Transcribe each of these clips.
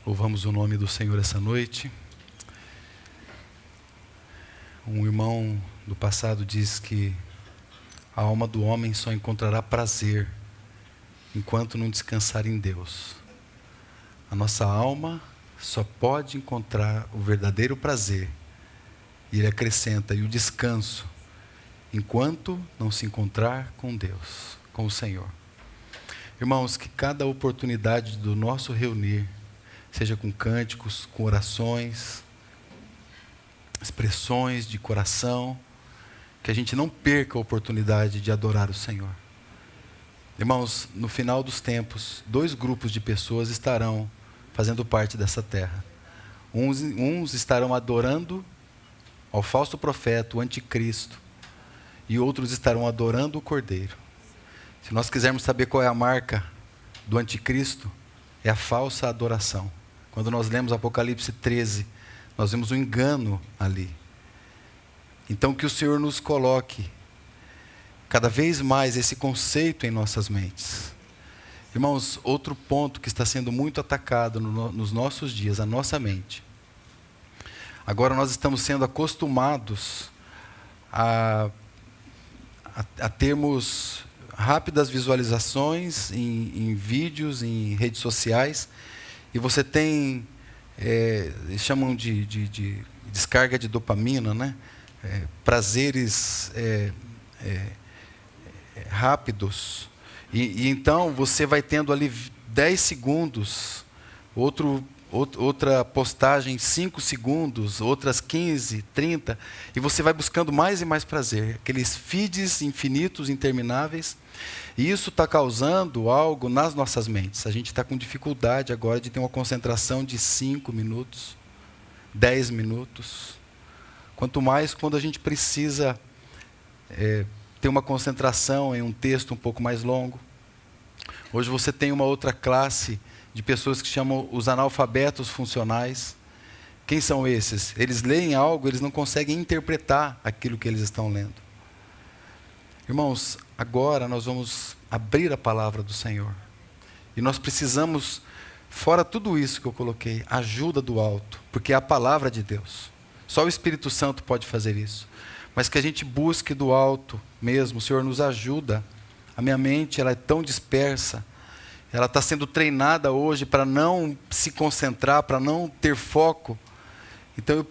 Louvamos o nome do Senhor essa noite. Um irmão do passado diz que a alma do homem só encontrará prazer enquanto não descansar em Deus. A nossa alma só pode encontrar o verdadeiro prazer, e ele acrescenta, e o descanso, enquanto não se encontrar com Deus, com o Senhor. Irmãos, que cada oportunidade do nosso reunir, seja com cânticos, com orações, expressões de coração, que a gente não perca a oportunidade de adorar o Senhor. Irmãos, no final dos tempos, 2 grupos de pessoas estarão fazendo parte dessa terra. Uns estarão adorando ao falso profeta, o anticristo, e outros estarão adorando o Cordeiro. Se nós quisermos saber qual é a marca do anticristo, é a falsa adoração. Quando nós lemos Apocalipse 13, nós vemos um engano ali. Então que o Senhor nos coloque cada vez mais esse conceito em nossas mentes. Irmãos, outro ponto que está sendo muito atacado nos nossos dias, a nossa mente. Agora nós estamos sendo acostumados a termos rápidas visualizações em vídeos, em redes sociais, e você tem, chamam de descarga de dopamina, né? Prazeres rápidos, e então você vai tendo ali 10 segundos, outra postagem 5 segundos, outras 15, 30, e você vai buscando mais e mais prazer, aqueles feeds infinitos, intermináveis, e isso está causando algo nas nossas mentes. A gente está com dificuldade agora de ter uma concentração de 5 minutos, 10 minutos, quanto mais quando a gente precisa ter uma concentração em um texto um pouco mais longo. Hoje você tem uma outra classe de pessoas que chamam os analfabetos funcionais. Quem são esses? Eles leem algo, eles não conseguem interpretar aquilo que eles estão lendo. Irmãos, agora nós vamos abrir a palavra do Senhor. E nós precisamos, fora tudo isso que eu coloquei, ajuda do alto, porque é a palavra de Deus. Só o Espírito Santo pode fazer isso. Mas que a gente busque do alto mesmo. O Senhor nos ajuda. A minha mente, ela é tão dispersa. Ela está sendo treinada hoje para não se concentrar, para não ter foco. Então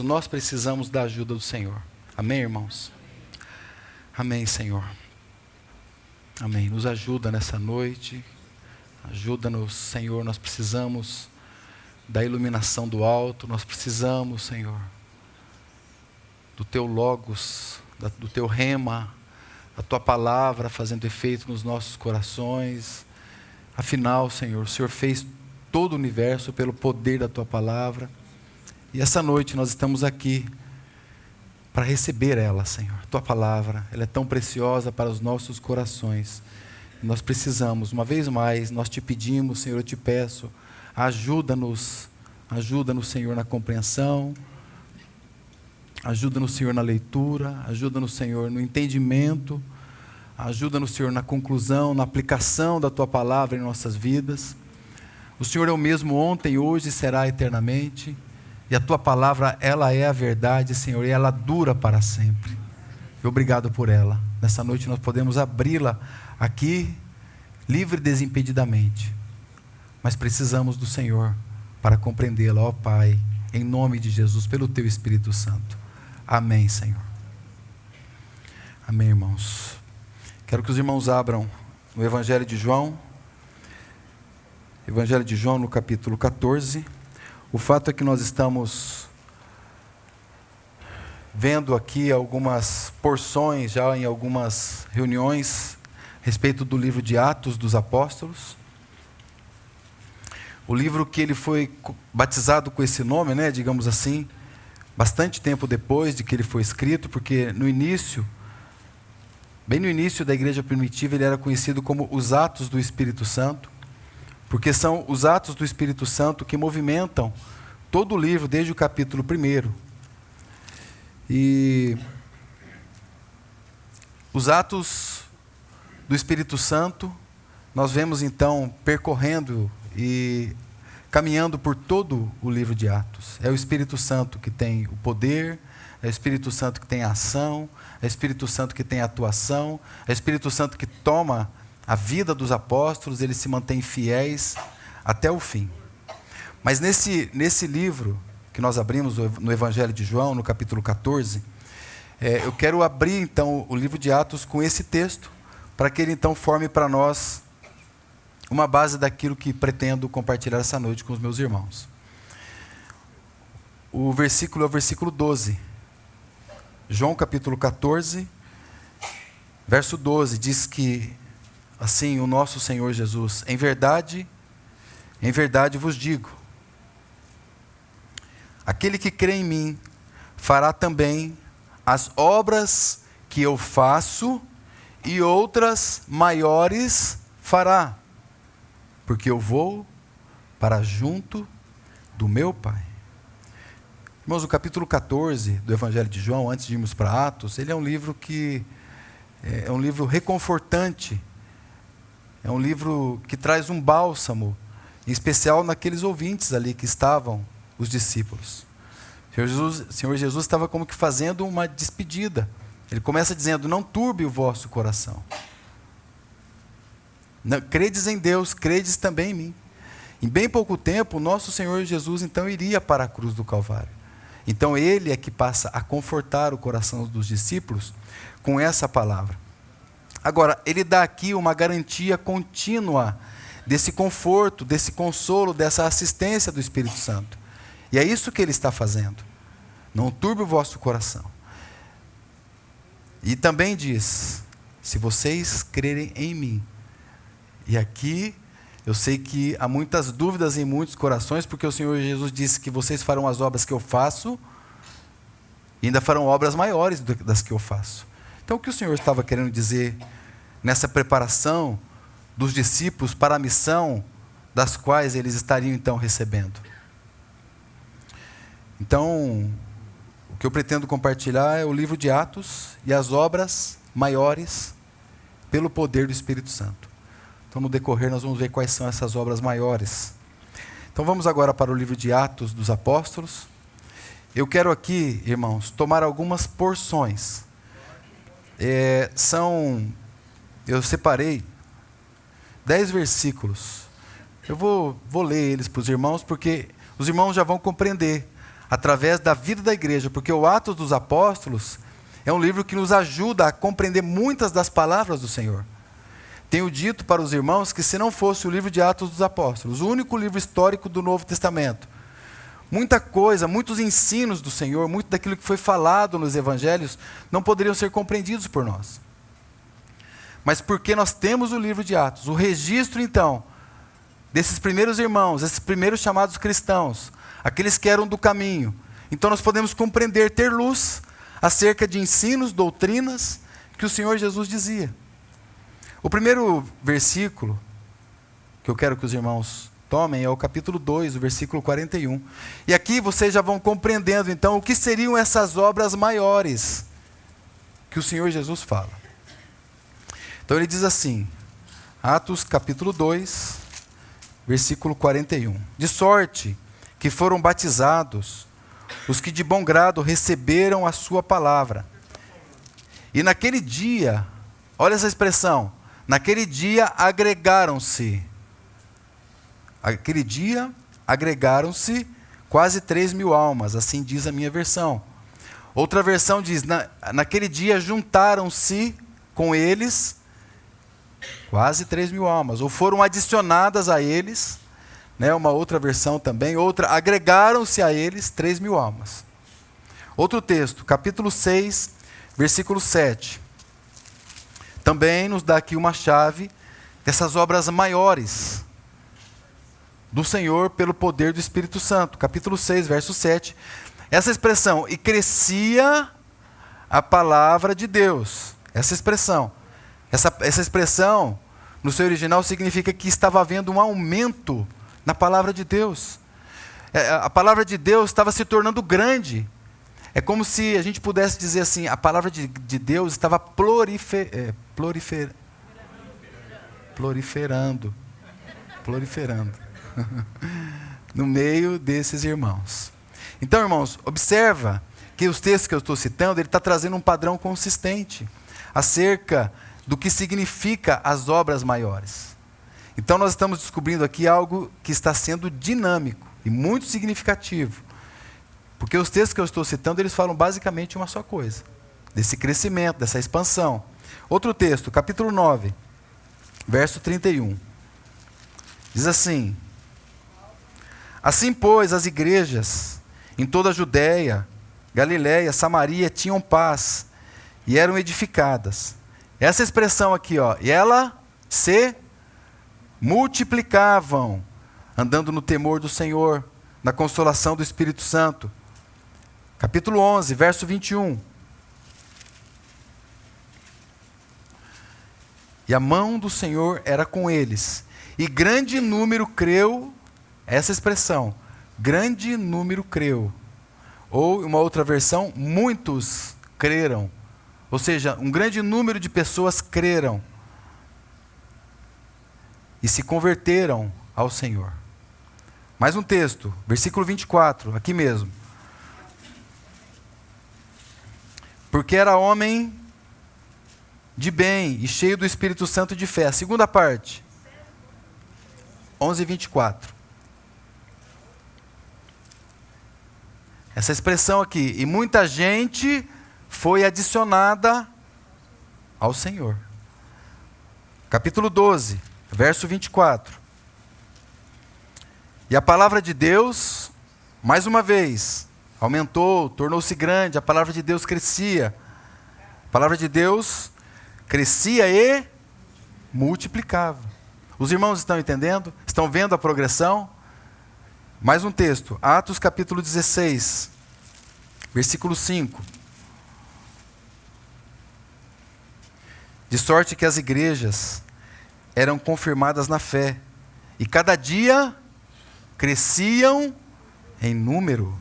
nós precisamos da ajuda do Senhor. Amém, irmãos? Amém, Senhor. Amém. Nos ajuda nessa noite. Ajuda-nos, Senhor. Nós precisamos da iluminação do alto. Nós precisamos, Senhor, do Teu Logos, do Teu Rema, a Tua palavra fazendo efeito nos nossos corações. Afinal, Senhor, o Senhor fez todo o universo pelo poder da Tua palavra. E essa noite nós estamos aqui para receber ela, Senhor. Tua palavra, ela é tão preciosa para os nossos corações. E nós precisamos, uma vez mais, nós te pedimos, Senhor, eu te peço, ajuda-nos, Senhor, na compreensão, ajuda-nos, Senhor, na leitura, ajuda-nos, Senhor, no entendimento, ajuda-nos, Senhor, na conclusão, na aplicação da Tua palavra em nossas vidas. O Senhor é o mesmo ontem, hoje e será eternamente. E a Tua palavra, ela é a verdade, Senhor, e ela dura para sempre. E obrigado por ela. Nessa noite nós podemos abri-la aqui, livre e desimpedidamente. Mas precisamos do Senhor para compreendê-la, ó Pai, em nome de Jesus, pelo Teu Espírito Santo. Amém, Senhor. Amém, irmãos. Quero que os irmãos abram no Evangelho de João. Evangelho de João, no capítulo 14. O fato é que nós estamos vendo aqui algumas porções, já em algumas reuniões, a respeito do livro de Atos dos Apóstolos. O livro que ele foi batizado com esse nome, né, digamos assim, bastante tempo depois de que ele foi escrito, porque no início, bem no início da igreja primitiva, ele era conhecido como os Atos do Espírito Santo, porque são os Atos do Espírito Santo que movimentam todo o livro, desde o capítulo 1. E os Atos do Espírito Santo, nós vemos então percorrendo e caminhando por todo o livro de Atos. É o Espírito Santo que tem o poder, é o Espírito Santo que tem a ação, é o Espírito Santo que tem a atuação, é o Espírito Santo que toma a vida dos apóstolos, eles se mantêm fiéis até o fim. Mas nesse livro que nós abrimos no Evangelho de João, no capítulo 14, eu quero abrir então o livro de Atos com esse texto, para que ele então forme para nós uma base daquilo que pretendo compartilhar essa noite com os meus irmãos. O versículo é o versículo 12. João capítulo 14, verso 12, diz que, assim, o nosso Senhor Jesus: em verdade vos digo, aquele que crê em mim fará também as obras que eu faço, e outras maiores fará, porque eu vou para junto do meu Pai. Irmãos, o capítulo 14 do Evangelho de João, antes de irmos para Atos, ele é um livro que é um livro reconfortante, é um livro que traz um bálsamo, em especial naqueles ouvintes ali que estavam, os discípulos. O Senhor Jesus estava como que fazendo uma despedida. Ele começa dizendo: não turbe o vosso coração. Credes em Deus, credes também em mim. Em bem pouco tempo, o nosso Senhor Jesus então iria para a cruz do Calvário. Então ele é que passa a confortar o coração dos discípulos com essa palavra. Agora, ele dá aqui uma garantia contínua desse conforto, desse consolo, dessa assistência do Espírito Santo. E é isso que ele está fazendo. Não turbe o vosso coração. E também diz: se vocês crerem em mim. E aqui eu sei que há muitas dúvidas em muitos corações, porque o Senhor Jesus disse que vocês farão as obras que eu faço, e ainda farão obras maiores das que eu faço. Então o que o Senhor estava querendo dizer nessa preparação dos discípulos para a missão das quais eles estariam então recebendo? Então, o que eu pretendo compartilhar é o livro de Atos e as obras maiores pelo poder do Espírito Santo. Então, no decorrer, nós vamos ver quais são essas obras maiores. Então, vamos agora para o livro de Atos dos Apóstolos. Eu quero aqui, irmãos, tomar algumas porções. Eu separei 10 versículos. Eu vou ler eles para os irmãos, porque os irmãos já vão compreender através da vida da igreja, porque o Atos dos Apóstolos é um livro que nos ajuda a compreender muitas das palavras do Senhor. Tenho dito para os irmãos que, se não fosse o livro de Atos dos Apóstolos, o único livro histórico do Novo Testamento, muita coisa, muitos ensinos do Senhor, muito daquilo que foi falado nos evangelhos, não poderiam ser compreendidos por nós. Mas porque nós temos o livro de Atos, o registro então, desses primeiros irmãos, esses primeiros chamados cristãos, aqueles que eram do caminho, então nós podemos compreender, ter luz acerca de ensinos, doutrinas, que o Senhor Jesus dizia. O primeiro versículo que eu quero que os irmãos tomem é o capítulo 2, o versículo 41. E aqui vocês já vão compreendendo então o que seriam essas obras maiores que o Senhor Jesus fala. Então ele diz assim, Atos capítulo 2, versículo 41. De sorte que foram batizados os que de bom grado receberam a sua palavra. E naquele dia, olha essa expressão, naquele dia agregaram-se quase 3.000 almas, assim diz a minha versão. Outra versão diz, naquele dia juntaram-se com eles quase 3.000 almas, ou foram adicionadas a eles, né, uma outra versão também, agregaram-se a eles 3.000 almas. Outro texto, capítulo 6, versículo 7. Também nos dá aqui uma chave dessas obras maiores do Senhor pelo poder do Espírito Santo. Capítulo 6, verso 7. Essa expressão, e crescia a palavra de Deus. Essa expressão, no seu original, significa que estava havendo um aumento na palavra de Deus. A palavra de Deus estava se tornando grande. É como se a gente pudesse dizer assim, a palavra de Deus estava proliferando. no meio desses irmãos. Então, irmãos, observa que os textos que eu estou citando, ele está trazendo um padrão consistente acerca do que significa as obras maiores. Então, nós estamos descobrindo aqui algo que está sendo dinâmico e muito significativo. Porque os textos que eu estou citando, eles falam basicamente uma só coisa. Desse crescimento, dessa expansão. Outro texto, capítulo 9, verso 31. Diz assim: assim, pois, as igrejas em toda a Judéia, Galiléia, Samaria tinham paz e eram edificadas. Essa expressão aqui, ó, e ela se multiplicavam, andando no temor do Senhor, na consolação do Espírito Santo. Capítulo 11, verso 21. E a mão do Senhor era com eles, e grande número creu, essa expressão, grande número creu. Ou, uma outra versão, muitos creram. Ou seja, um grande número de pessoas creram e se converteram ao Senhor. Mais um texto, versículo 24, aqui mesmo. Porque era homem de bem e cheio do Espírito Santo e de fé. A segunda parte, 11:24. Essa expressão aqui, e muita gente foi adicionada ao Senhor. Capítulo 12, verso 24. E a palavra de Deus, mais uma vez, aumentou, tornou-se grande, a palavra de Deus crescia. A palavra de Deus crescia e multiplicava. Os irmãos estão entendendo? Estão vendo a progressão? Mais um texto, Atos capítulo 16, versículo 5. De sorte que as igrejas eram confirmadas na fé, e cada dia cresciam em número.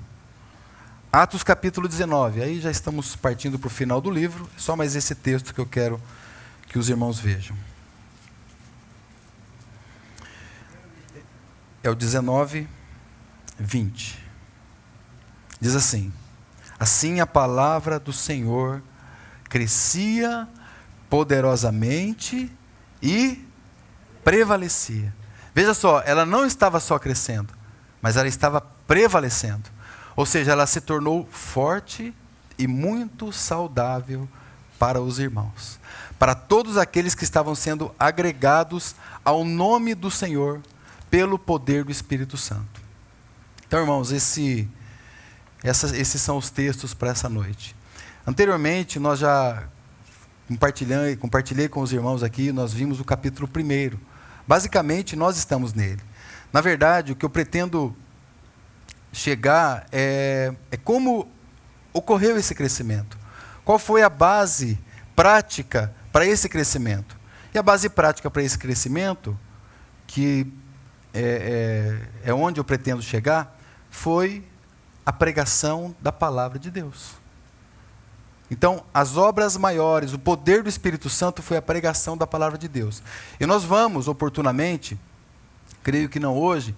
Atos capítulo 19, aí já estamos partindo para o final do livro, só mais esse texto que eu quero que os irmãos vejam. É o 19:20. Diz assim: assim a palavra do Senhor crescia poderosamente e prevalecia. Veja só, ela não estava só crescendo, mas ela estava prevalecendo. Ou seja, ela se tornou forte e muito saudável para os irmãos. Para todos aqueles que estavam sendo agregados ao nome do Senhor pelo poder do Espírito Santo. Então, irmãos, esses são os textos para essa noite. Anteriormente, nós já compartilhei com os irmãos aqui, nós vimos o capítulo 1. Basicamente, nós estamos nele. Na verdade, o que eu pretendo chegar é como ocorreu esse crescimento. Qual foi a base prática para esse crescimento? E a base prática para esse crescimento, que é onde eu pretendo chegar, foi a pregação da palavra de Deus. Então, as obras maiores, o poder do Espírito Santo foi a pregação da palavra de Deus. E nós vamos, oportunamente, creio que não hoje,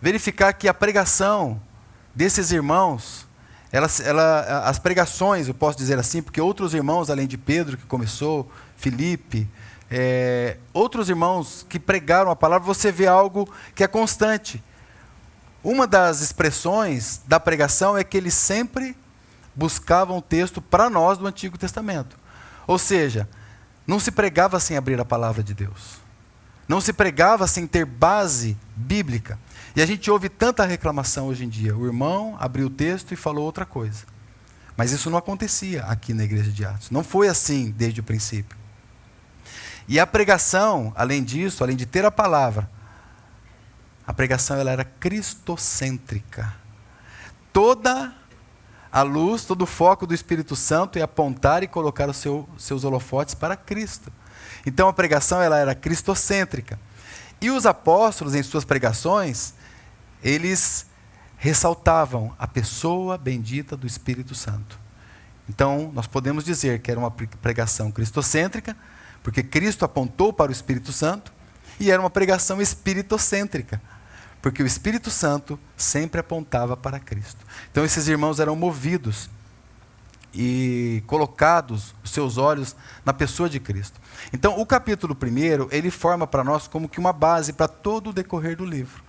verificar que a pregação desses irmãos, as pregações, eu posso dizer assim, porque outros irmãos, além de Pedro, que começou, Filipe, outros irmãos que pregaram a palavra, você vê algo que é constante. Uma das expressões da pregação é que eles sempre buscavam texto para nós do Antigo Testamento. Ou seja, não se pregava sem abrir a palavra de Deus. Não se pregava sem ter base bíblica. E a gente ouve tanta reclamação hoje em dia. O irmão abriu o texto e falou outra coisa. Mas isso não acontecia aqui na igreja de Atos. Não foi assim desde o princípio. E a pregação, além disso, além de ter a palavra, a pregação ela era cristocêntrica. Toda a luz, todo o foco do Espírito Santo é apontar e colocar os seus holofotes para Cristo. Então a pregação ela era cristocêntrica. E os apóstolos, em suas pregações, eles ressaltavam a pessoa bendita do Espírito Santo. Então, nós podemos dizer que era uma pregação cristocêntrica, porque Cristo apontou para o Espírito Santo, e era uma pregação espiritocêntrica, porque o Espírito Santo sempre apontava para Cristo. Então esses irmãos eram movidos e colocados os seus olhos na pessoa de Cristo. Então o capítulo 1, ele forma para nós como que uma base para todo o decorrer do livro.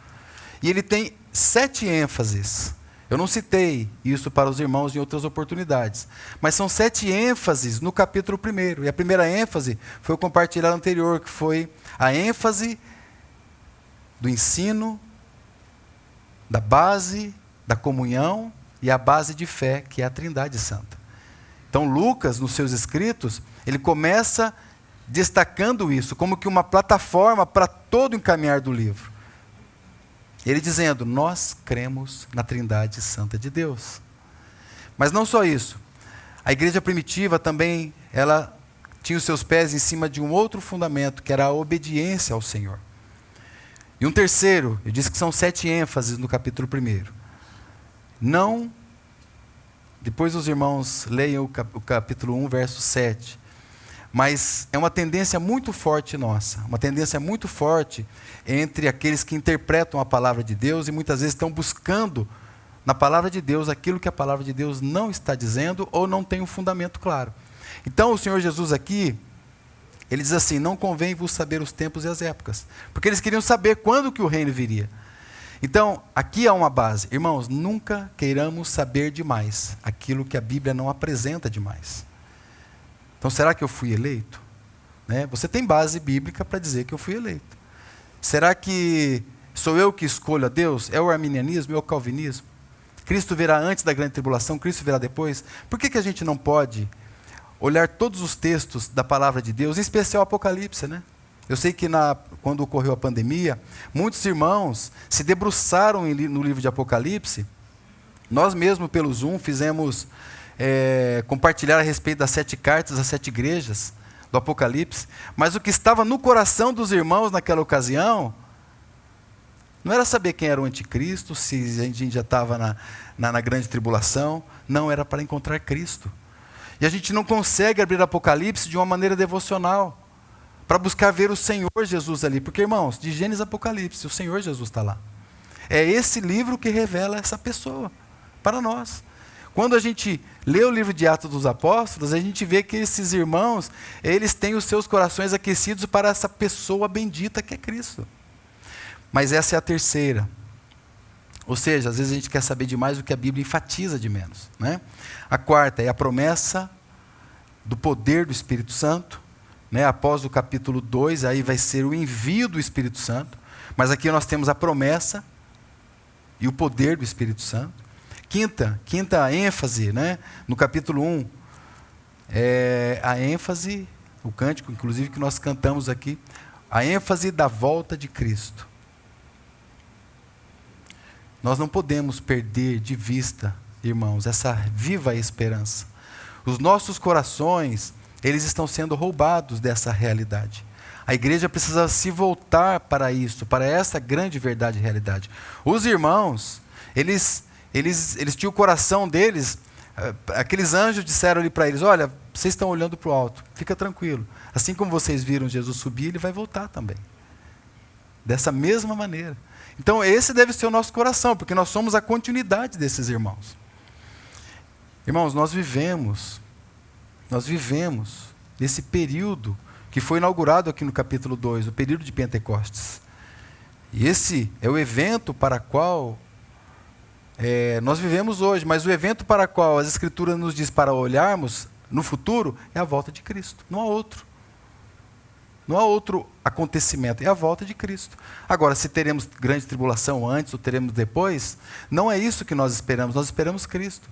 E ele tem 7 ênfases. Eu não citei isso para os irmãos em outras oportunidades, mas são 7 ênfases no capítulo 1. E a primeira ênfase foi o compartilhado anterior, que foi a ênfase do ensino, da base, da comunhão e a base de fé, que é a Trindade Santa. Então Lucas, nos seus escritos, ele começa destacando isso como que uma plataforma para todo o encaminhar do livro. Ele dizendo, nós cremos na Trindade Santa de Deus. Mas não só isso. A igreja primitiva também, ela tinha os seus pés em cima de um outro fundamento, que era a obediência ao Senhor. E um terceiro, eu disse que são 7 ênfases no capítulo 1. Não, depois os irmãos leiam o capítulo 1, verso 7. Mas é uma tendência muito forte nossa, uma tendência muito forte entre aqueles que interpretam a palavra de Deus e muitas vezes estão buscando na palavra de Deus aquilo que a palavra de Deus não está dizendo ou não tem um fundamento claro. Então o Senhor Jesus aqui, ele diz assim, não convém vos saber os tempos e as épocas, porque eles queriam saber quando que o reino viria. Então, aqui há uma base. Irmãos, nunca queiramos saber demais aquilo que a Bíblia não apresenta demais. Então, será que eu fui eleito? Né? Você tem base bíblica para dizer que eu fui eleito. Será que sou eu que escolho a Deus? É o arminianismo, é o calvinismo? Cristo virá antes da grande tribulação, Cristo virá depois? Por que a gente não pode olhar todos os textos da palavra de Deus, em especial o Apocalipse, né? Eu sei que quando ocorreu a pandemia, muitos irmãos se debruçaram no livro de Apocalipse. Nós mesmos, pelo Zoom, fizemos compartilhar a respeito das 7 cartas, das 7 igrejas do Apocalipse. Mas o que estava no coração dos irmãos naquela ocasião, não era saber quem era o anticristo, se a gente já estava na grande tribulação. Não, era para encontrar Cristo. E a gente não consegue abrir Apocalipse de uma maneira devocional, para buscar ver o Senhor Jesus ali. Porque, irmãos, de Gênesis a Apocalipse, o Senhor Jesus está lá. É esse livro que revela essa pessoa para nós. Quando a gente lê o livro de Atos dos Apóstolos, a gente vê que esses irmãos, eles têm os seus corações aquecidos para essa pessoa bendita que é Cristo. Mas essa é a terceira. Ou seja, às vezes a gente quer saber demais o que a Bíblia enfatiza de menos, né? A quarta é a promessa do poder do Espírito Santo, né? Após o capítulo 2, aí vai ser o envio do Espírito Santo. Mas aqui nós temos a promessa e o poder do Espírito Santo. Quinta ênfase, né? No capítulo 1, é a ênfase, o cântico, inclusive, que nós cantamos aqui, a ênfase da volta de Cristo. Nós não podemos perder de vista, irmãos, essa viva esperança. Os nossos corações, eles estão sendo roubados dessa realidade. A igreja precisa se voltar para isso, para essa grande verdade e realidade. Os irmãos, eles tinham o coração deles, aqueles anjos disseram ali para eles, olha, vocês estão olhando para o alto, fica tranquilo. Assim como vocês viram Jesus subir, ele vai voltar também. Dessa mesma maneira. Então esse deve ser o nosso coração, porque nós somos a continuidade desses irmãos. Irmãos, nós vivemos nesse período que foi inaugurado aqui no capítulo 2, o período de Pentecostes. E esse é o evento para qual nós vivemos hoje, mas o evento para o qual as Escrituras nos diz para olharmos no futuro é a volta de Cristo, não há outro. Não há outro acontecimento, é a volta de Cristo. Agora, se teremos grande tribulação antes ou teremos depois, não é isso que nós esperamos Cristo.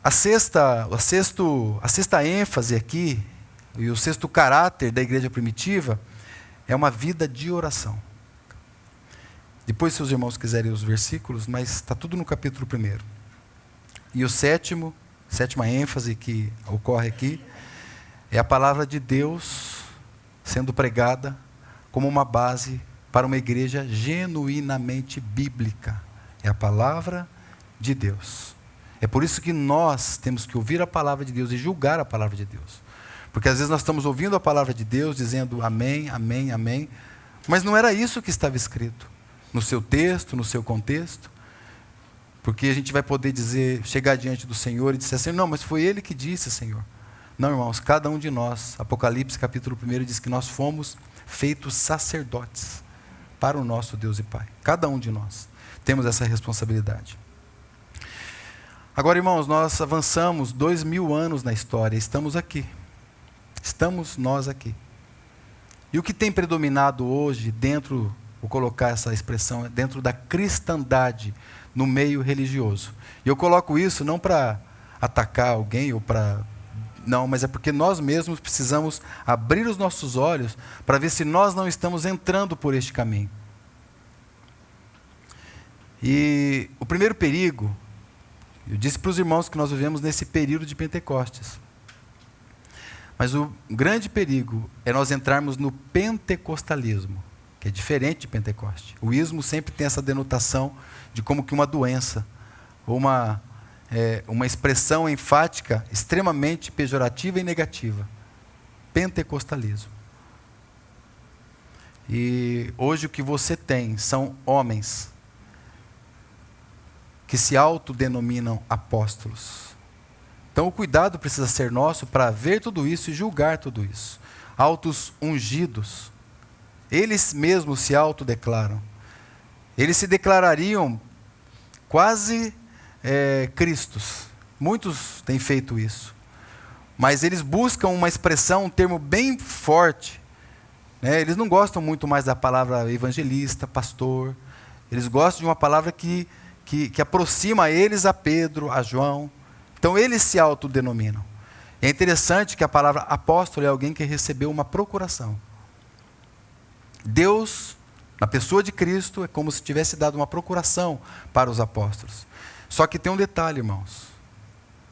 A sexta ênfase aqui, e o sexto caráter da igreja primitiva, é uma vida de oração. Depois, se os irmãos quiserem os versículos, mas está tudo no capítulo 1. E o sétima ênfase que ocorre aqui, é a palavra de Deus sendo pregada como uma base para uma igreja genuinamente bíblica. É a palavra de Deus. É por isso que nós temos que ouvir a palavra de Deus e julgar a palavra de Deus. Porque às vezes nós estamos ouvindo a palavra de Deus, dizendo amém, amém, amém, Mas não era isso que estava escrito no seu texto, no seu contexto. Porque a gente vai poder dizer, chegar diante do Senhor e dizer assim, não, mas foi Ele que disse, Senhor. Não, irmãos, cada um de nós, Apocalipse capítulo 1 diz que nós fomos feitos sacerdotes para o nosso Deus e Pai. Cada um de nós temos essa responsabilidade. Agora, irmãos, nós avançamos 2000 anos na história, estamos aqui. Estamos nós aqui. E o que tem predominado hoje dentro, vou colocar essa expressão, dentro da cristandade, no meio religioso. E eu coloco isso não para atacar alguém ou para... Não, mas é porque nós mesmos precisamos abrir os nossos olhos para ver se nós não estamos entrando por este caminho. E o primeiro perigo, eu disse para os irmãos que nós vivemos nesse período de Pentecostes. Mas o grande perigo é nós entrarmos no pentecostalismo, que é diferente de Pentecoste. O ismo sempre tem essa denotação de como que uma doença, ou uma expressão enfática extremamente pejorativa e negativa. Pentecostalismo. E hoje o que você tem são homens que se autodenominam apóstolos. Então o cuidado precisa ser nosso para ver tudo isso e julgar tudo isso. Autos ungidos. Eles mesmos se autodeclaram. Eles se declarariam quase cristos. Muitos têm feito isso. Mas eles buscam uma expressão, um termo bem forte. Né? Eles não gostam muito mais da palavra evangelista, pastor. Eles gostam de uma palavra que aproxima eles a Pedro, a João. Então eles se autodenominam. É interessante que a palavra apóstolo é alguém que recebeu uma procuração. Deus, na pessoa de Cristo, é como se tivesse dado uma procuração para os apóstolos. Só que tem um detalhe, irmãos.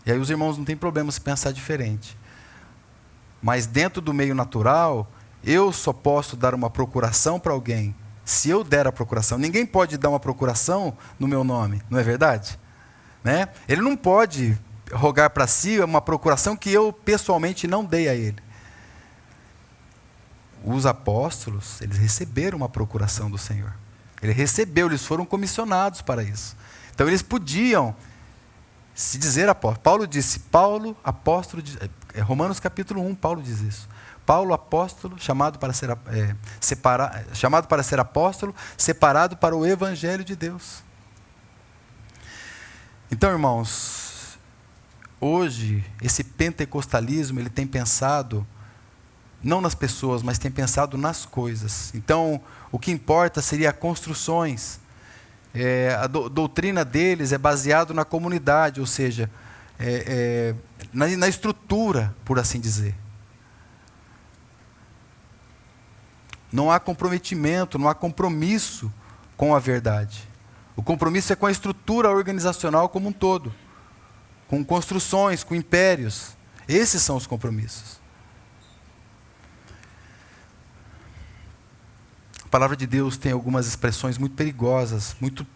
E aí os irmãos não têm problema se pensar diferente. Mas dentro do meio natural, eu só posso dar uma procuração para alguém se eu der a procuração. Ninguém pode dar uma procuração no meu nome, não é verdade? Né? Ele não pode rogar para si uma procuração que eu pessoalmente não dei a ele. Os apóstolos, eles receberam uma procuração do Senhor. Ele recebeu, eles foram comissionados para isso. Então eles podiam se dizer apóstolo. Paulo disse, Paulo, apóstolo, Romanos capítulo 1, Paulo diz isso. Paulo, apóstolo, chamado para ser apóstolo, separado para o evangelho de Deus. Então, irmãos, hoje, esse pentecostalismo, ele tem pensado, não nas pessoas, mas tem pensado nas coisas. Então, o que importa seria construções. A doutrina deles é baseada na comunidade, ou seja, na estrutura, por assim dizer. Não há comprometimento, não há compromisso com a verdade. O compromisso é com a estrutura organizacional como um todo, com construções, com impérios. Esses são os compromissos. A palavra de Deus tem algumas expressões muito perigosas, muito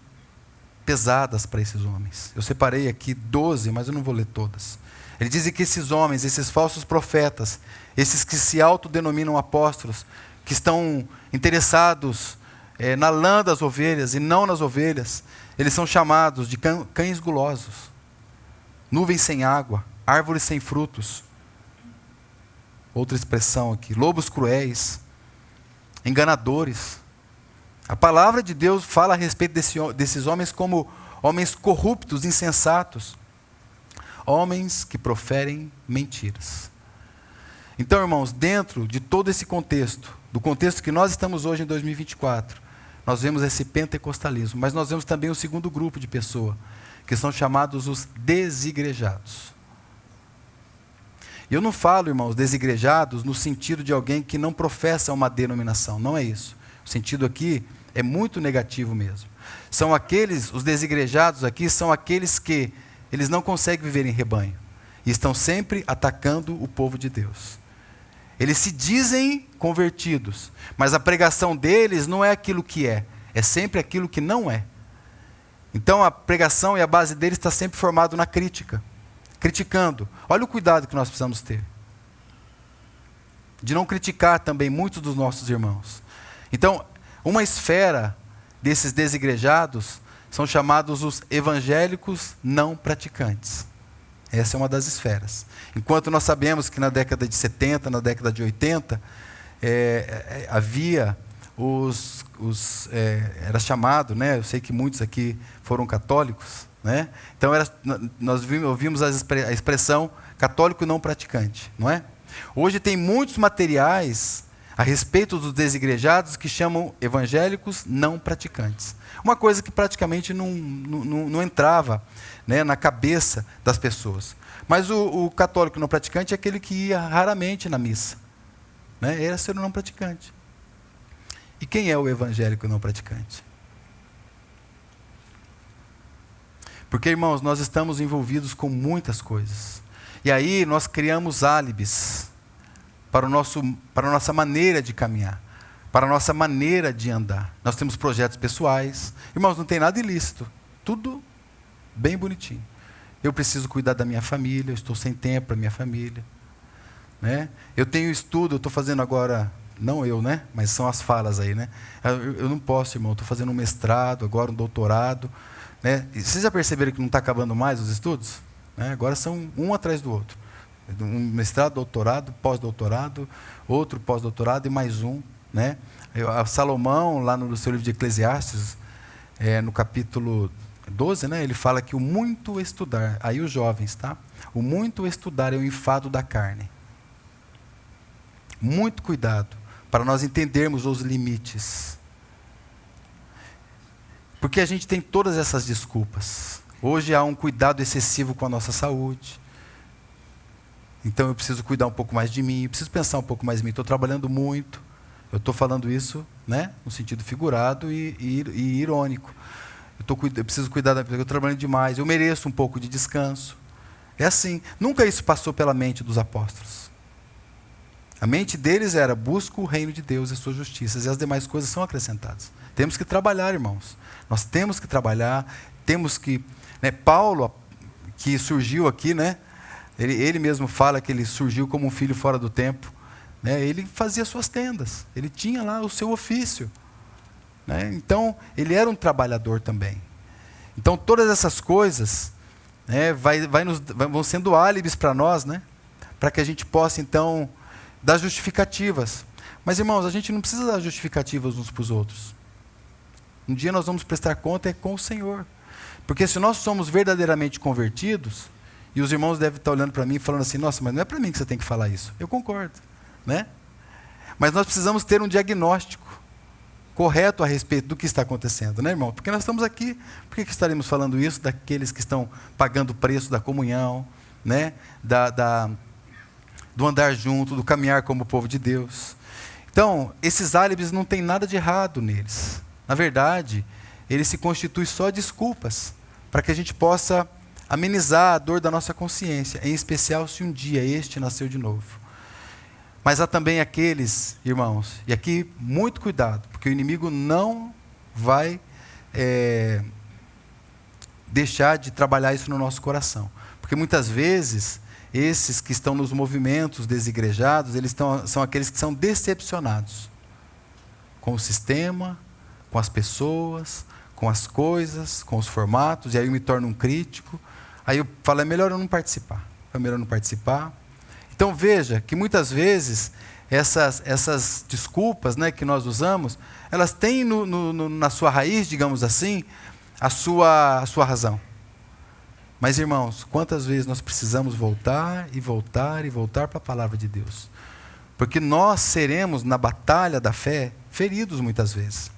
pesadas para esses homens. Eu separei aqui 12, mas eu não vou ler todas. Ele diz que esses homens, esses falsos profetas, esses que se autodenominam apóstolos, que estão interessados na lã das ovelhas e não nas ovelhas, eles são chamados de cães gulosos, nuvens sem água, árvores sem frutos. Outra expressão aqui, lobos cruéis, enganadores. A palavra de Deus fala a respeito desses homens como homens corruptos, insensatos, homens que proferem mentiras. Então, irmãos, dentro de todo esse contexto, do contexto que nós estamos hoje em 2024, nós vemos esse pentecostalismo, mas nós vemos também o segundo grupo de pessoas, que são chamados os desigrejados. E eu não falo, irmãos, desigrejados no sentido de alguém que não professa uma denominação, não é isso. O sentido aqui é muito negativo mesmo. São aqueles, os desigrejados aqui, são aqueles que eles não conseguem viver em rebanho e estão sempre atacando o povo de Deus. Eles se dizem convertidos, mas a pregação deles não é aquilo que é sempre aquilo que não é. Então a pregação e a base deles está sempre formado na crítica, criticando. Olha o cuidado que nós precisamos ter, de não criticar também muitos dos nossos irmãos. Então, uma esfera desses desigrejados são chamados os evangélicos não praticantes. Essa é uma das esferas. Enquanto nós sabemos que na década de 70, na década de 80, havia era chamado, né? Eu sei que muitos aqui foram católicos, né? Então nós ouvimos a expressão católico não praticante, não é? Hoje tem muitos materiais a respeito dos desigrejados que chamam evangélicos não praticantes. Uma coisa que praticamente não entrava, né, na cabeça das pessoas. Mas o católico não praticante é aquele que ia raramente na missa, né? Era ser um não praticante. E quem é o evangélico não praticante? Porque, irmãos, nós estamos envolvidos com muitas coisas. E aí nós criamos álibis para a nossa maneira de caminhar, para a nossa maneira de andar. Nós temos projetos pessoais. Irmãos, não tem nada ilícito. Tudo bem bonitinho. Eu preciso cuidar da minha família, eu estou sem tempo para a minha família, né? Eu tenho estudo, eu estou fazendo agora, não eu, né? Mas são as falas aí, né? Eu não posso, irmão, estou fazendo um mestrado, agora um doutorado, né? E vocês já perceberam que não está acabando mais os estudos? Né? Agora são um atrás do outro. Um mestrado, doutorado, pós-doutorado, outro pós-doutorado e mais um, né? Salomão, lá no seu livro de Eclesiastes, no capítulo 12, né, ele fala que o muito estudar, aí os jovens, tá? O muito estudar é o enfado da carne. Muito cuidado para nós entendermos os limites. Porque a gente tem todas essas desculpas. Hoje há um cuidado excessivo com a nossa saúde. Então eu preciso cuidar um pouco mais de mim, eu preciso pensar um pouco mais em mim. Estou trabalhando muito. Eu estou falando isso, né, no sentido figurado e irônico. Eu preciso cuidar da vida, eu estou trabalhando demais, eu mereço um pouco de descanso. É assim. Nunca isso passou pela mente dos apóstolos. A mente deles era: busca o reino de Deus e suas justiças, e as demais coisas são acrescentadas. Temos que trabalhar, irmãos. Nós temos que trabalhar, temos que... Né, Paulo, que surgiu aqui, né, ele mesmo fala que ele surgiu como um filho fora do tempo. Né, ele fazia suas tendas, ele tinha lá o seu ofício. Né? Então, ele era um trabalhador também. Então, todas essas coisas, né, vão sendo álibis para nós, né, para que a gente possa, então, dar justificativas. Mas, irmãos, a gente não precisa dar justificativas uns para os outros. Um dia nós vamos prestar conta com o Senhor. Porque se nós somos verdadeiramente convertidos, e os irmãos devem estar olhando para mim e falando assim: nossa, mas não é para mim que você tem que falar isso. Eu concordo, né? Mas nós precisamos ter um diagnóstico correto a respeito do que está acontecendo, né, irmão? Porque nós estamos aqui, por que estaremos falando isso daqueles que estão pagando o preço da comunhão, né? Do andar junto, do caminhar como povo de Deus. Então, esses álibis não tem nada de errado neles. Na verdade, eles se constituem só desculpas para que a gente possa amenizar a dor da nossa consciência, em especial se um dia este nasceu de novo. Mas há também aqueles, irmãos, e aqui muito cuidado, porque o inimigo não vai deixar de trabalhar isso no nosso coração. Porque muitas vezes, esses que estão nos movimentos desigrejados, são aqueles que são decepcionados com o sistema, com as pessoas, com as coisas, com os formatos, e aí eu me torno um crítico. Aí eu falo: é melhor eu não participar. É melhor não participar. Então veja que muitas vezes essas desculpas, né, que nós usamos, elas têm na sua raiz, digamos assim, a sua razão. Mas, irmãos, quantas vezes nós precisamos voltar e voltar e voltar para a palavra de Deus? Porque nós seremos, na batalha da fé, feridos muitas vezes.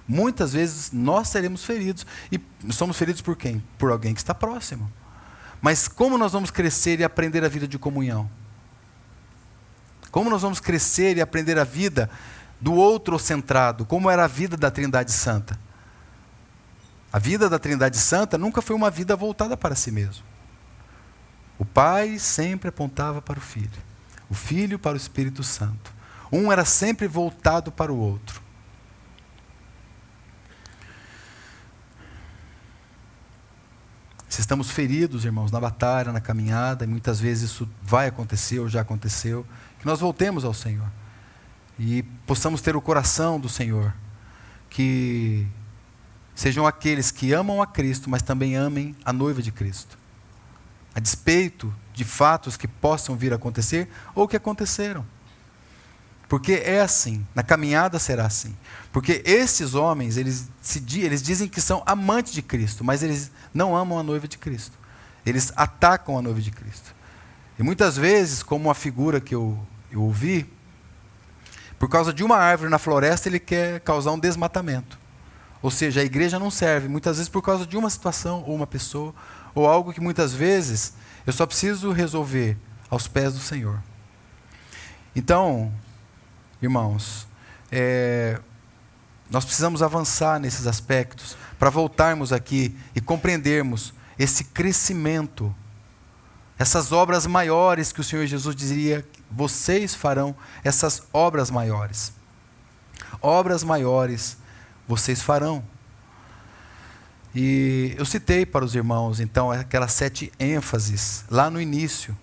Muitas vezes nós seremos feridos. E somos feridos por quem? Por alguém que está próximo. Mas como nós vamos crescer e aprender a vida de comunhão? Como nós vamos crescer e aprender a vida do outro centrado? Como era a vida da Trindade Santa? A vida da Trindade Santa nunca foi uma vida voltada para si mesmo. O Pai sempre apontava para o Filho para o Espírito Santo. Um era sempre voltado para o outro. Se estamos feridos, irmãos, na batalha, na caminhada, e muitas vezes isso vai acontecer ou já aconteceu, que nós voltemos ao Senhor. e possamos ter o coração do Senhor, que sejam aqueles que amam a Cristo, mas também amem a noiva de Cristo, a despeito de fatos que possam vir a acontecer ou que aconteceram. Porque é assim, na caminhada será assim. Porque esses homens, eles dizem que são amantes de Cristo, mas eles não amam a noiva de Cristo. Eles atacam a noiva de Cristo. E muitas vezes, como uma figura que eu ouvi, por causa de uma árvore na floresta, ele quer causar um desmatamento. Ou seja, a igreja não serve, muitas vezes por causa de uma situação, ou uma pessoa, ou algo que muitas vezes eu só preciso resolver aos pés do Senhor. Então, irmãos, nós precisamos avançar nesses aspectos para voltarmos aqui e compreendermos esse crescimento, essas obras maiores que o Senhor Jesus dizia, vocês farão essas obras maiores. Obras maiores vocês farão. E eu citei para os irmãos, então, aquelas 7 ênfases, lá no início,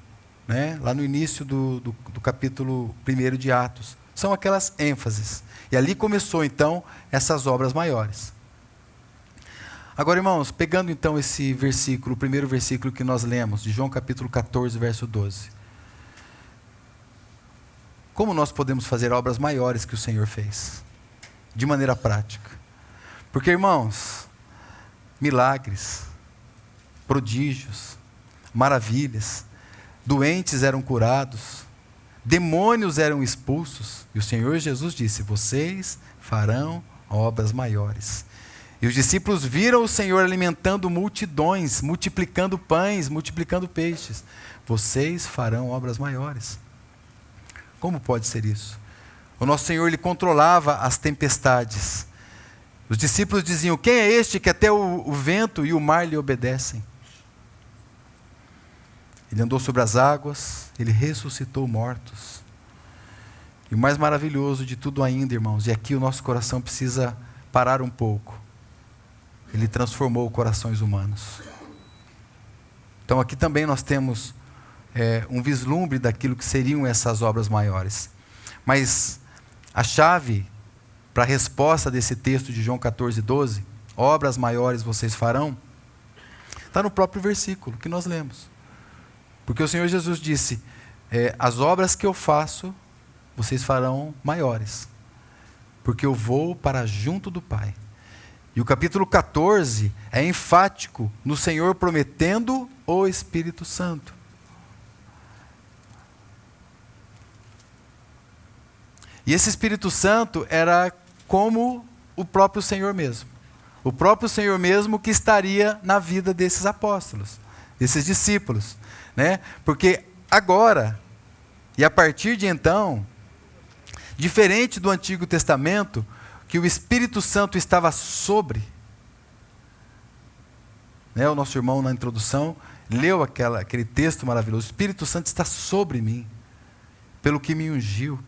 né? Lá no início do capítulo 1 de Atos. São aquelas ênfases. E ali começou, então, essas obras maiores. Agora, irmãos, pegando então esse versículo, o primeiro versículo que nós lemos, de João capítulo 14, verso 12. Como nós podemos fazer obras maiores que o Senhor fez? De maneira prática. Porque, irmãos, milagres, prodígios, maravilhas, doentes eram curados, demônios eram expulsos, e o Senhor Jesus disse, vocês farão obras maiores. E os discípulos viram o Senhor alimentando multidões, multiplicando pães, multiplicando peixes. Vocês farão obras maiores. Como pode ser isso? O nosso Senhor, Ele controlava as tempestades. Os discípulos diziam, quem é este que até o vento e o mar lhe obedecem? Ele andou sobre as águas, Ele ressuscitou mortos. E o mais maravilhoso de tudo ainda, irmãos, e aqui o nosso coração precisa parar um pouco. Ele transformou corações humanos. Então aqui também nós temos um vislumbre daquilo que seriam essas obras maiores. Mas a chave para a resposta desse texto de João 14, 12, obras maiores vocês farão, está no próprio versículo que nós lemos. Porque o Senhor Jesus disse, as obras que eu faço, vocês farão maiores, porque eu vou para junto do Pai. E o capítulo 14 é enfático no Senhor prometendo o Espírito Santo. E esse Espírito Santo era como o próprio Senhor mesmo. O próprio Senhor mesmo que estaria na vida desses apóstolos, desses discípulos, né? Porque agora, e a partir de então, diferente do Antigo Testamento, que o Espírito Santo estava sobre, né? O nosso irmão na introdução leu aquele texto maravilhoso, o Espírito Santo está sobre mim, pelo que me ungiu.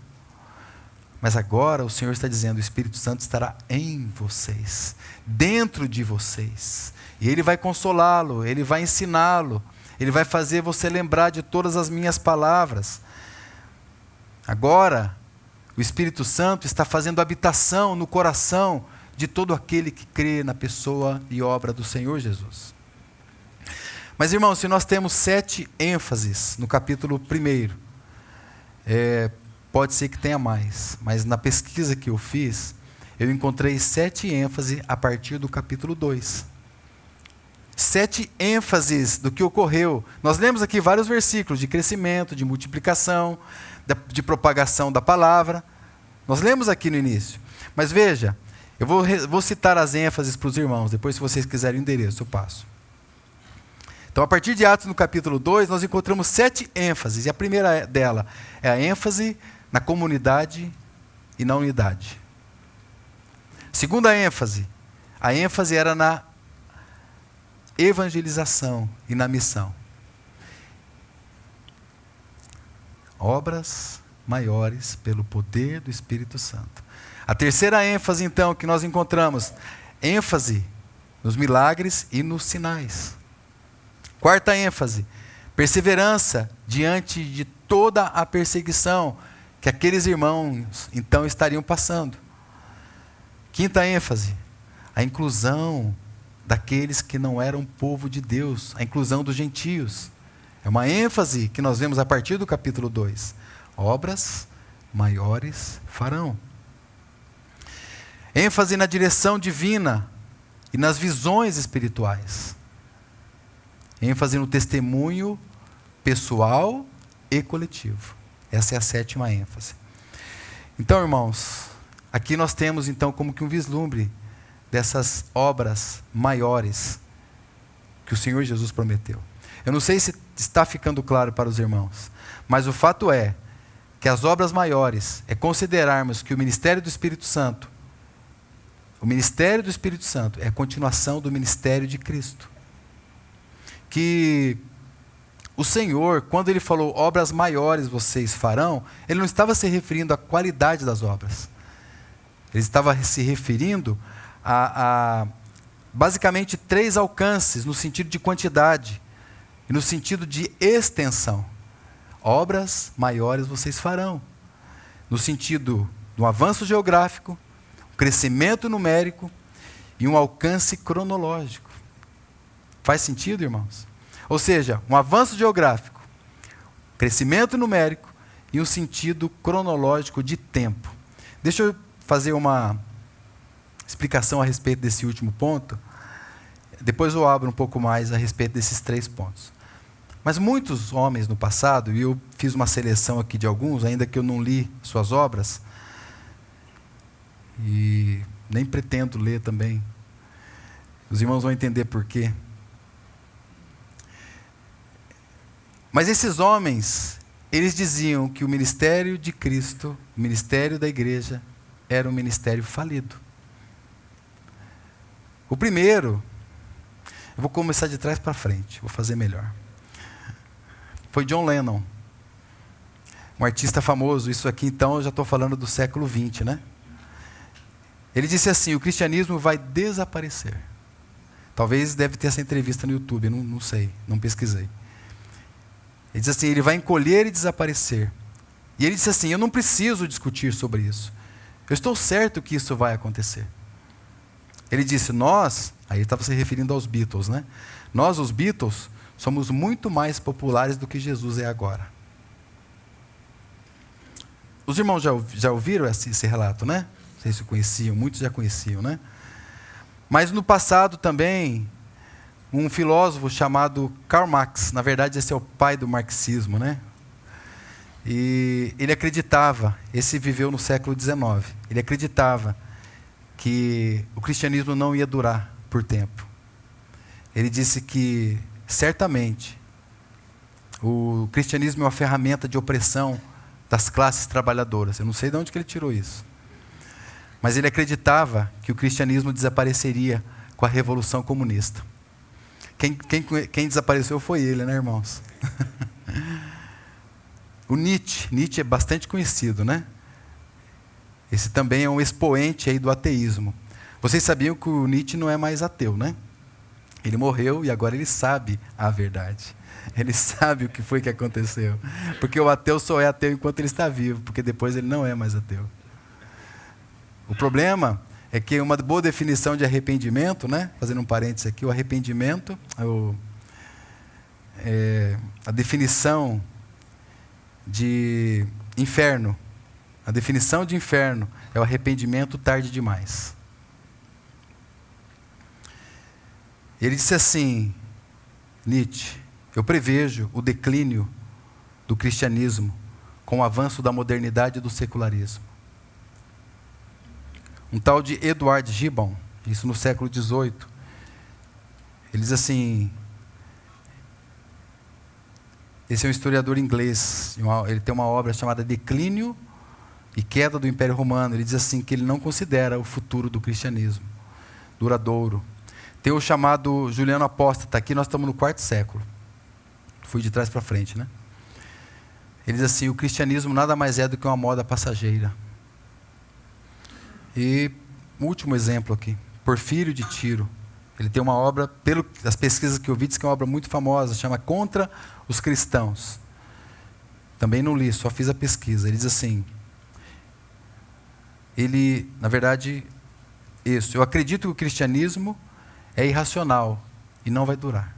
Mas agora o Senhor está dizendo, o Espírito Santo estará em vocês, dentro de vocês. E Ele vai consolá-lo, Ele vai ensiná-lo, Ele vai fazer você lembrar de todas as minhas palavras. Agora, o Espírito Santo está fazendo habitação no coração de todo aquele que crê na pessoa e obra do Senhor Jesus. Mas, irmãos, se nós temos 7 ênfases no capítulo 1, pode ser que tenha mais, mas na pesquisa que eu fiz, eu encontrei 7 ênfases a partir do capítulo 2. 7 ênfases do que ocorreu. Nós lemos aqui vários versículos de crescimento, de multiplicação, de propagação da palavra. Nós lemos aqui no início. Mas veja, eu vou citar as ênfases para os irmãos, depois se vocês quiserem o endereço, eu passo. Então, a partir de Atos, no capítulo 2, nós encontramos 7 ênfases, e a primeira dela é a ênfase na comunidade e na unidade. Segunda ênfase, a ênfase era na evangelização e na missão. Obras maiores pelo poder do Espírito Santo. A terceira ênfase, então, que nós encontramos, ênfase nos milagres e nos sinais. Quarta ênfase, perseverança diante de toda a perseguição que aqueles irmãos então estariam passando. Quinta ênfase, a inclusão daqueles que não eram povo de Deus, a inclusão dos gentios. É uma ênfase que nós vemos a partir do capítulo 2. Obras maiores farão. ênfase na direção divina e nas visões espirituais. ênfase no testemunho pessoal e coletivo. Essa é a sétima ênfase. Então, irmãos, aqui nós temos então como que um vislumbre dessas obras maiores que o Senhor Jesus prometeu. Eu não sei se está ficando claro para os irmãos, mas o fato é que as obras maiores é considerarmos que o ministério do Espírito Santo, é a continuação do ministério de Cristo. Que o Senhor, quando Ele falou obras maiores vocês farão, Ele não estava se referindo à qualidade das obras. Ele estava se referindo a basicamente 3 alcances, no sentido de quantidade e no sentido de extensão. Obras maiores vocês farão, no sentido do avanço geográfico, crescimento numérico e um alcance cronológico. Faz sentido, irmãos? Ou seja, um avanço geográfico, crescimento numérico e um sentido cronológico de tempo. Deixa eu fazer uma explicação a respeito desse último ponto. Depois eu abro um pouco mais a respeito desses 3 pontos. Mas muitos homens no passado, e eu fiz uma seleção aqui de alguns, ainda que eu não li suas obras, e nem pretendo ler também. Os irmãos vão entender por quê. Mas esses homens, eles diziam que o ministério de Cristo, o ministério da igreja, era um ministério falido. O primeiro, eu vou começar de trás para frente, vou fazer melhor. Foi John Lennon, um artista famoso. Isso aqui então eu já estou falando do século XX, né? Ele disse assim: o cristianismo vai desaparecer. Talvez deve ter essa entrevista no YouTube, não sei, não pesquisei. Ele diz assim: ele vai encolher e desaparecer. E ele disse assim: eu não preciso discutir sobre isso. Eu estou certo que isso vai acontecer. Ele disse: nós, aí ele estava se referindo aos Beatles, né? Nós, os Beatles, somos muito mais populares do que Jesus é agora. Os irmãos já ouviram esse relato, né? Não sei se conheciam, muitos já conheciam, né? Mas no passado também, um filósofo chamado Karl Marx, na verdade esse é o pai do marxismo, né? E ele acreditava, esse viveu no século XIX, ele acreditava que o cristianismo não ia durar por tempo. Ele disse que, certamente, o cristianismo é uma ferramenta de opressão das classes trabalhadoras. Eu não sei de onde que ele tirou isso. Mas ele acreditava que o cristianismo desapareceria com a Revolução Comunista. Quem desapareceu foi ele, né, irmãos? O Nietzsche é bastante conhecido, né? Esse também é um expoente aí do ateísmo. Vocês sabiam que o Nietzsche não é mais ateu, né? Ele morreu e agora ele sabe a verdade. Ele sabe o que foi que aconteceu. Porque o ateu só é ateu enquanto ele está vivo, porque depois ele não é mais ateu. O problema é que uma boa definição de arrependimento, né? Fazendo um parênteses aqui, o arrependimento, a definição de inferno. A definição de inferno é o arrependimento tarde demais. Ele disse assim, Nietzsche: eu prevejo o declínio do cristianismo com o avanço da modernidade e do secularismo. Um tal de Edward Gibbon, isso no século XVIII, ele diz assim, esse é um historiador inglês, ele tem uma obra chamada Declínio e Queda do Império Romano. Ele diz assim que ele não considera o futuro do cristianismo duradouro. Tem o chamado Juliano Apóstata, aqui nós estamos no 4º século. Fui de trás para frente, né? Ele diz assim: o cristianismo nada mais é do que uma moda passageira. E o último exemplo aqui, Porfírio de Tiro. Ele tem uma obra, pelas pesquisas que eu vi, diz que é uma obra muito famosa, chama Contra os Cristãos. Também não li, só fiz a pesquisa. Ele diz assim, na verdade, eu acredito que o cristianismo é irracional e não vai durar.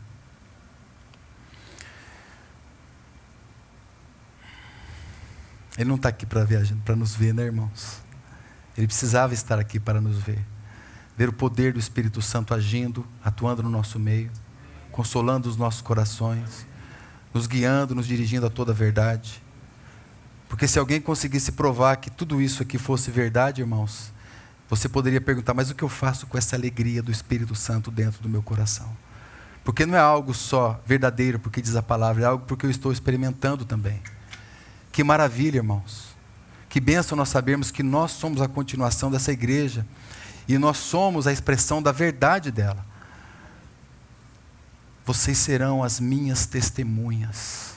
Ele não está aqui para nos ver, né, irmãos? Ele precisava estar aqui para nos ver. Ver o poder do Espírito Santo agindo, atuando no nosso meio, consolando os nossos corações, nos guiando, nos dirigindo a toda a verdade. Porque se alguém conseguisse provar que tudo isso aqui fosse verdade, irmãos, você poderia perguntar, mas o que eu faço com essa alegria do Espírito Santo dentro do meu coração? Porque não é algo só verdadeiro, porque diz a palavra, é algo porque eu estou experimentando também. Que maravilha, irmãos. Que bênção nós sabermos que nós somos a continuação dessa igreja e nós somos a expressão da verdade dela. Vocês serão as minhas testemunhas.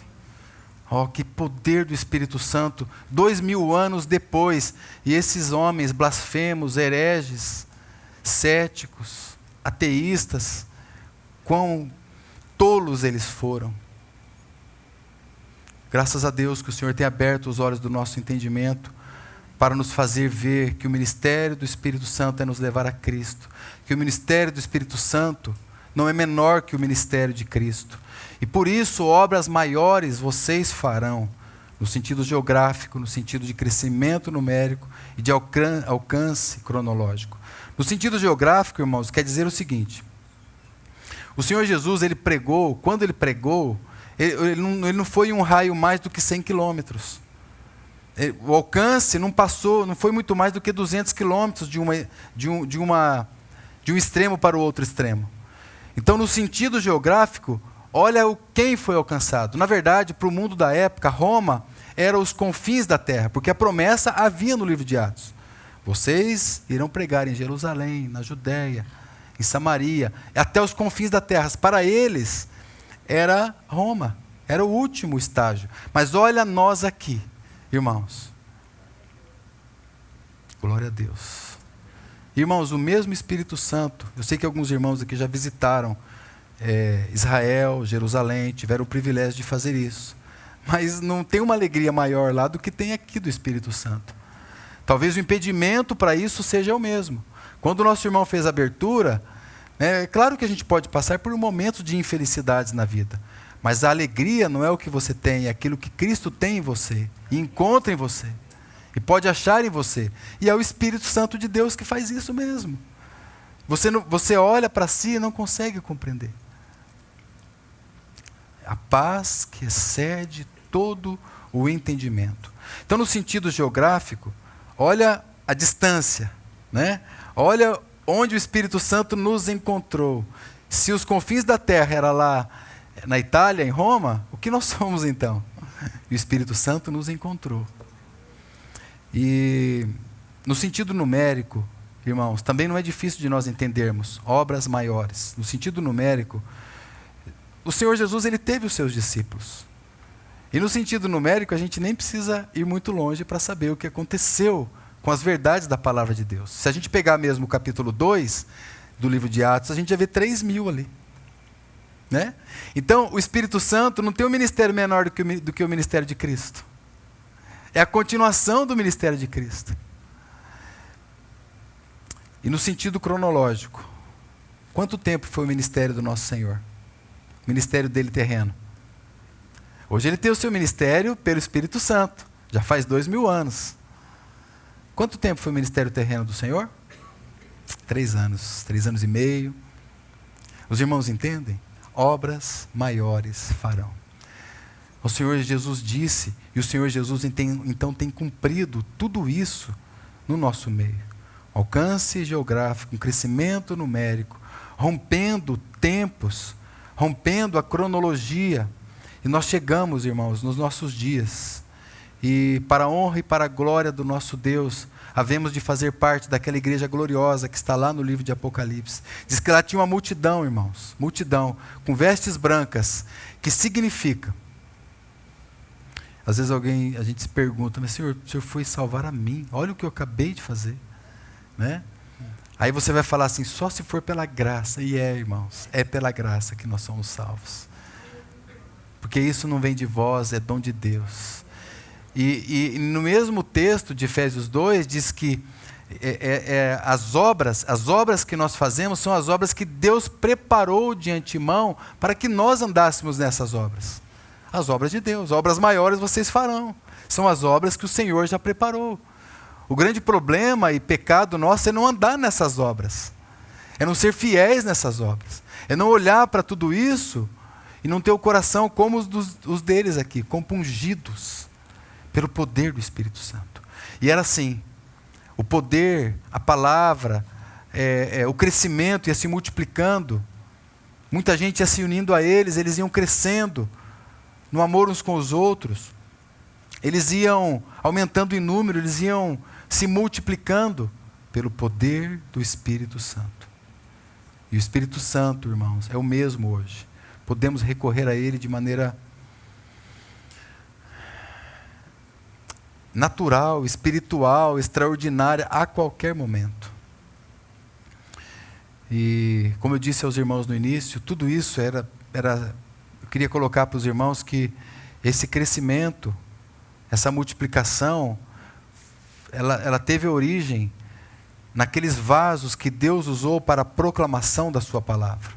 Oh, que poder do Espírito Santo, 2000 anos depois, e esses homens blasfemos, hereges, céticos, ateístas, quão tolos eles foram. Graças a Deus que o Senhor tem aberto os olhos do nosso entendimento para nos fazer ver que o ministério do Espírito Santo é nos levar a Cristo, que o ministério do Espírito Santo não é menor que o ministério de Cristo. E por isso, obras maiores vocês farão, no sentido geográfico, no sentido de crescimento numérico e de alcance cronológico. No sentido geográfico, irmãos, quer dizer o seguinte: o Senhor Jesus, ele pregou, quando ele pregou, ele não foi em um raio mais do que 100 quilômetros. O alcance não foi muito mais do que 200 quilômetros de um extremo para o outro extremo. Então, no sentido geográfico, olha quem foi alcançado. Na verdade, para o mundo da época, Roma era os confins da terra, porque a promessa havia no livro de Atos. Vocês irão pregar em Jerusalém, na Judéia, em Samaria, até os confins da terra. Para eles, era Roma, era o último estágio. Mas olha nós aqui, irmãos. Glória a Deus. Irmãos, o mesmo Espírito Santo, eu sei que alguns irmãos aqui já visitaram Israel, Jerusalém, tiveram o privilégio de fazer isso. Mas não tem uma alegria maior lá do que tem aqui do Espírito Santo. Talvez o impedimento para isso seja o mesmo. Quando o nosso irmão fez a abertura, é claro que a gente pode passar por momentos de infelicidades na vida, mas a alegria não é o que você tem, é aquilo que Cristo tem em você, e encontra em você, e pode achar em você. E é o Espírito Santo de Deus que faz isso mesmo. Você olha para si e não consegue compreender. A paz que excede todo o entendimento. Então, no sentido geográfico, olha a distância, né? Olha onde o Espírito Santo nos encontrou. Se os confins da terra eram lá na Itália, em Roma, o que nós somos então? E o Espírito Santo nos encontrou. E no sentido numérico, irmãos, também não é difícil de nós entendermos obras maiores. No sentido numérico, o Senhor Jesus, ele teve os seus discípulos. E no sentido numérico, a gente nem precisa ir muito longe para saber o que aconteceu com as verdades da palavra de Deus. Se a gente pegar mesmo o capítulo 2 do livro de Atos, a gente já vê 3.000 ali. Né? Então, o Espírito Santo não tem um ministério menor do que o ministério de Cristo. É a continuação do ministério de Cristo. E no sentido cronológico, quanto tempo foi o ministério do nosso Senhor? O ministério dele terreno. Hoje ele tem o seu ministério pelo Espírito Santo. Já faz 2000 anos. Quanto tempo foi o ministério terreno do Senhor? 3 anos. 3 anos e meio. Os irmãos entendem? Obras maiores farão. O Senhor Jesus disse, e o Senhor Jesus então tem cumprido tudo isso no nosso meio. Alcance geográfico, um crescimento numérico, rompendo tempos, rompendo a cronologia. E nós chegamos, irmãos, nos nossos dias. E para a honra e para a glória do nosso Deus, havemos de fazer parte daquela igreja gloriosa que está lá no livro de Apocalipse. Diz que lá tinha uma multidão, irmãos, multidão, com vestes brancas, que significa. Às vezes a gente se pergunta, mas Senhor, o Senhor foi salvar a mim, olha o que eu acabei de fazer. Né? Aí você vai falar assim, só se for pela graça. E irmãos, é pela graça que nós somos salvos. Porque isso não vem de vós, é dom de Deus. E no mesmo texto de Efésios 2 diz que as obras que nós fazemos são as obras que Deus preparou de antemão para que nós andássemos nessas obras. As obras de Deus, obras maiores vocês farão. São as obras que o Senhor já preparou. O grande problema e pecado nosso é não andar nessas obras. É não ser fiéis nessas obras. É não olhar para tudo isso e não ter o coração como os deles aqui, compungidos pelo poder do Espírito Santo. E era assim, o poder, a palavra, o crescimento ia se multiplicando. Muita gente ia se unindo a eles iam crescendo no amor uns com os outros. Eles iam aumentando em número, eles iam se multiplicando pelo poder do Espírito Santo. E o Espírito Santo, irmãos, é o mesmo hoje. Podemos recorrer a Ele de maneira natural, espiritual, extraordinária, a qualquer momento. E, como eu disse aos irmãos no início, tudo isso eu queria colocar para os irmãos que esse crescimento, essa multiplicação, ela teve origem naqueles vasos que Deus usou para a proclamação da sua palavra.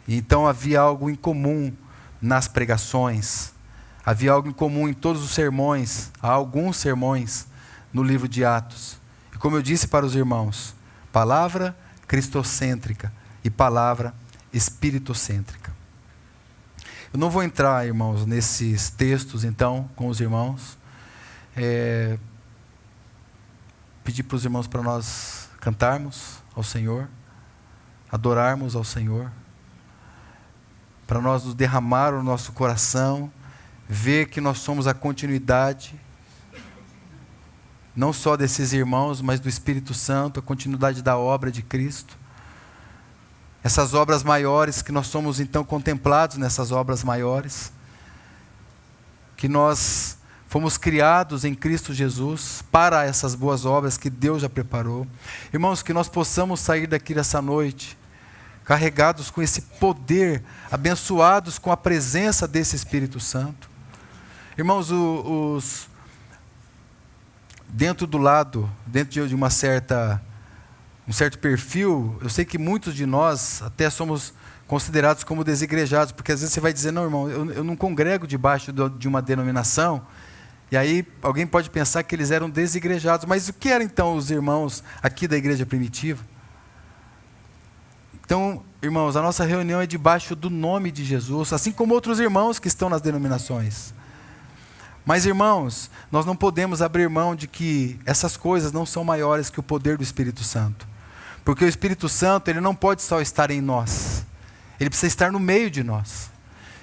E então havia algo em comum nas pregações, havia algo em comum em todos os sermões, há alguns sermões no livro de Atos. E como eu disse para os irmãos, palavra cristocêntrica e palavra espiritocêntrica. Eu não vou entrar, irmãos, nesses textos, então, com os irmãos. Pedir para os irmãos para nós cantarmos ao Senhor, adorarmos ao Senhor, para nós nos derramar o nosso coração, ver que nós somos a continuidade, não só desses irmãos, mas do Espírito Santo, a continuidade da obra de Cristo. Essas obras maiores, que nós somos então contemplados nessas obras maiores, que nós fomos criados em Cristo Jesus para essas boas obras que Deus já preparou. Irmãos, que nós possamos sair daqui dessa noite carregados com esse poder, abençoados com a presença desse Espírito Santo. Irmãos, dentro de um certo perfil, eu sei que muitos de nós até somos considerados como desigrejados, porque às vezes você vai dizer, não, irmão, eu não congrego debaixo de uma denominação. E aí alguém pode pensar que eles eram desigrejados. Mas o que eram então os irmãos aqui da igreja primitiva? Então, irmãos, a nossa reunião é debaixo do nome de Jesus, assim como outros irmãos que estão nas denominações. Mas, irmãos, nós não podemos abrir mão de que essas coisas não são maiores que o poder do Espírito Santo. Porque o Espírito Santo, ele não pode só estar em nós. Ele precisa estar no meio de nós.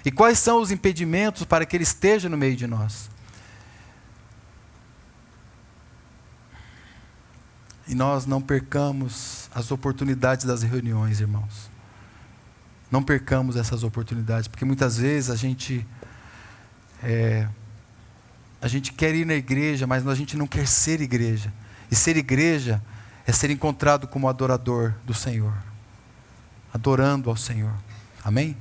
E quais são os impedimentos para que ele esteja no meio de nós? E nós não percamos as oportunidades das reuniões, irmãos. Não percamos essas oportunidades, porque muitas vezes a gente quer ir na igreja, mas a gente não quer ser igreja. E ser igreja é ser encontrado como adorador do Senhor, adorando ao Senhor. Amém?